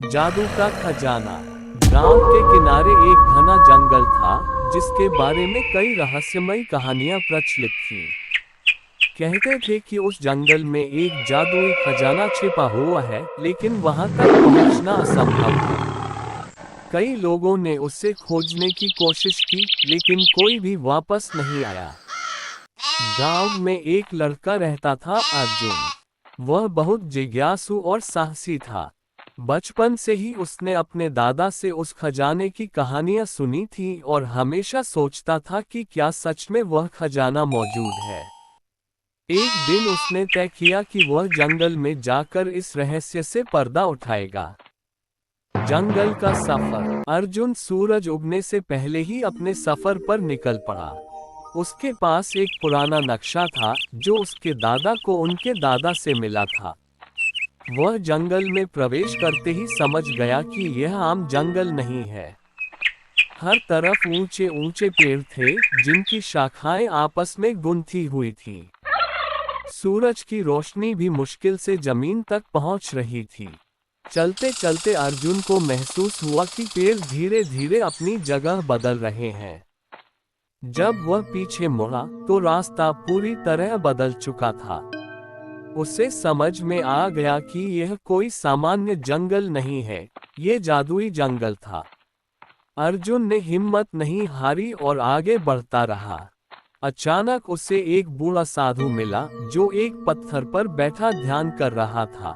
जादू का खजाना। गांव के किनारे एक घना जंगल था जिसके बारे में कई रहस्यमयी कहानियां प्रचलित थीं। कहते थे कि उस जंगल में एक जादुई खजाना छिपा हुआ है, लेकिन वहां तक पहुंचना असंभव है। कई लोगों ने उससे खोजने की कोशिश की, लेकिन कोई भी वापस नहीं आया। गांव में एक लड़का रहता था, अर्जुन। वह बहुत जिज्ञासु और साहसी था। बचपन से ही उसने अपने दादा से उस खजाने की कहानियां सुनी थी और हमेशा सोचता था कि क्या सच में वह खजाना मौजूद है। एक दिन उसने तय किया कि वह जंगल में जाकर इस रहस्य से पर्दा उठाएगा। जंगल का सफर। अर्जुन सूरज उगने से पहले ही अपने सफर पर निकल पड़ा। उसके पास एक पुराना नक्शा था जो उसके दादा को उनके दादा से मिला था। वह जंगल में प्रवेश करते ही समझ गया कि यह आम जंगल नहीं है। हर तरफ ऊंचे ऊंचे पेड़ थे जिनकी शाखाएं आपस में गुंथी हुई थीं। सूरज की रोशनी भी मुश्किल से जमीन तक पहुंच रही थी। चलते चलते अर्जुन को महसूस हुआ कि पेड़ धीरे धीरे अपनी जगह बदल रहे हैं। जब वह पीछे मुड़ा तो रास्ता पूरी तरह बदल चुका था। उसे समझ में आ गया कि यह कोई सामान्य जंगल नहीं है, ये जादुई जंगल था। अर्जुन ने हिम्मत नहीं हारी और आगे बढ़ता रहा। अचानक उसे एक बूढ़ा साधु मिला जो एक पत्थर पर बैठा ध्यान कर रहा था।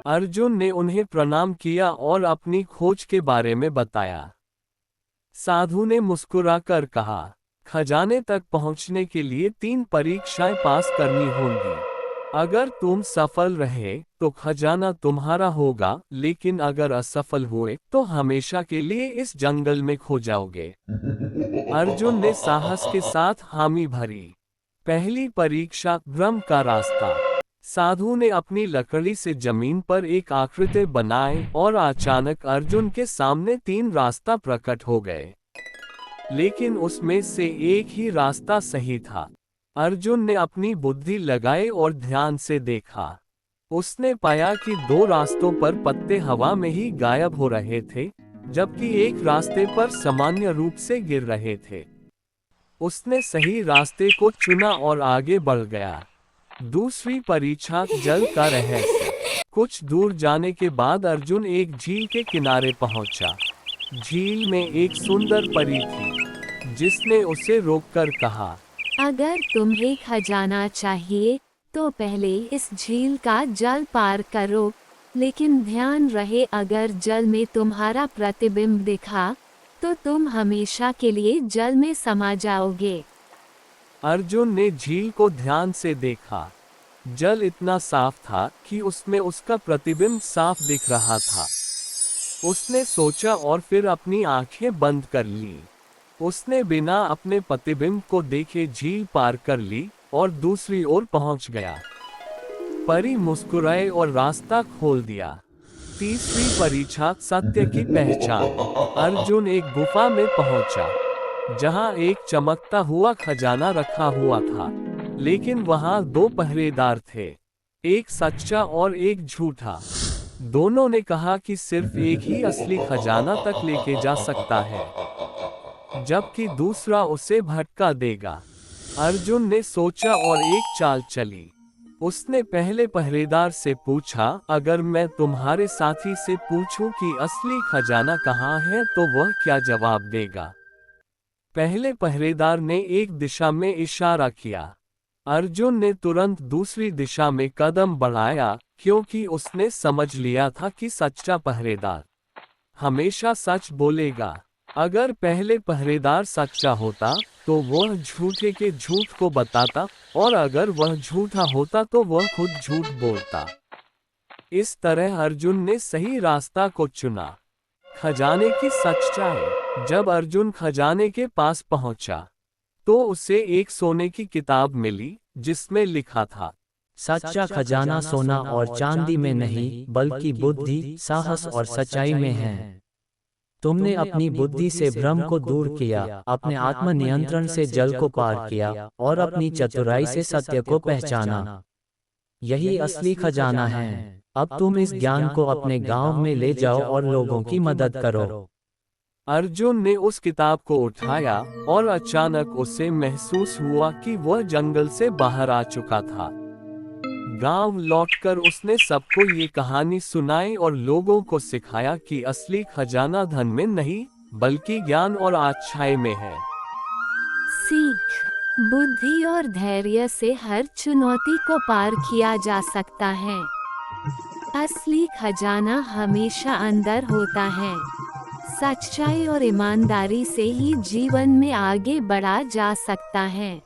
अर्जुन ने उन्हें प्रणाम किया और अपनी खोज के बारे में बताया। साधु ने मुस्कुराकर कहा, खजाने तक पहुंचने के लिए 3 परीक्षाएं पास करनी होंगी। अगर तुम सफल रहे तो खजाना तुम्हारा होगा, लेकिन अगर असफल हुए तो हमेशा के लिए इस जंगल में खो जाओगे। अर्जुन ने साहस के साथ हामी भरी। पहली परीक्षा, ब्रह्म का रास्ता। साधु ने अपनी लकड़ी से जमीन पर एक आकृति बनाई और अचानक अर्जुन के सामने 3 रास्ता प्रकट हो गए। लेकिन उसमें से एक ही रास्ता सही था। अर्जुन ने अपनी बुद्धि लगाई और ध्यान से देखा। उसने पाया कि 2 रास्तों पर पत्ते हवा में ही गायब हो रहे थे, जबकि एक रास्ते पर सामान्य रूप से गिर रहे थे। उसने सही रास्ते को चुना और आगे बढ़ गया। दूसरी परीक्षा, जल का रहस्य। कुछ दूर जाने के बाद अर्जुन एक झील के किनारे पहुंचा। झील में एक सुंदर परी थी, जिसने उसे रोककर कहा, अगर तुम्हें खजाना चाहिए तो पहले इस झील का जल पार करो, लेकिन ध्यान रहे अगर जल में तुम्हारा प्रतिबिंब दिखा तो तुम हमेशा के लिए जल में समा जाओगे। अर्जुन ने झील को ध्यान से देखा। जल इतना साफ था कि उसमें उसका प्रतिबिंब साफ दिख रहा था। उसने सोचा और फिर अपनी आंखें बंद कर ली। उसने बिना अपने प्रतिबिंब को देखे झील पार कर ली और दूसरी ओर पहुंच गया। परी मुस्कुराए और रास्ता खोल दिया। तीसरी परीक्षा, सत्य की पहचान। अर्जुन एक गुफा में पहुंचा, जहां एक चमकता हुआ खजाना रखा हुआ था, लेकिन वहां 2 पहरेदार थे, एक सच्चा और एक झूठा। दोनों ने कहा कि सिर्फ एक ही असली खजाना तक लेके जा सकता है, जबकि दूसरा उसे भटका देगा। अर्जुन ने सोचा और एक चाल चली। उसने पहले पहरेदार से पूछा, अगर मैं तुम्हारे साथी से पूछूं कि असली खजाना कहाँ है तो वह क्या जवाब देगा। पहले पहरेदार ने एक दिशा में इशारा किया। अर्जुन ने तुरंत दूसरी दिशा में कदम बढ़ाया, क्योंकि उसने समझ लिया था कि सच्चा पहरेदार हमेशा सच बोलेगा। अगर पहले पहरेदार सच्चा होता तो वह झूठे के झूठ को बताता, और अगर वह झूठा होता तो वह खुद झूठ बोलता। इस तरह अर्जुन ने सही रास्ता को चुना। खजाने की सच्चाई। जब अर्जुन खजाने के पास पहुंचा तो उसे एक सोने की किताब मिली, जिसमें लिखा था, सच्चा खजाना सोना और चांदी में नहीं, बल्कि बुद्धि, साहस और सच्चाई में है। तुमने अपनी बुद्धि से भ्रम को दूर किया, अपने आत्म नियंत्रण से जल को पार किया और अपनी चतुराई से सत्य को पहचाना। यही असली खजाना है। अब तुम इस ज्ञान को अपने गांव में ले जाओ और लोगों की मदद करो। अर्जुन ने उस किताब को उठाया और अचानक उसे महसूस हुआ कि वह जंगल से बाहर आ चुका था। गांव लौटकर उसने सबको ये कहानी सुनाई और लोगों को सिखाया कि असली खजाना धन में नहीं, बल्कि ज्ञान और अच्छाई में है। सीख, बुद्धि और धैर्य से हर चुनौती को पार किया जा सकता है। असली खजाना हमेशा अंदर होता है। सच्चाई और ईमानदारी से ही जीवन में आगे बढ़ा जा सकता है।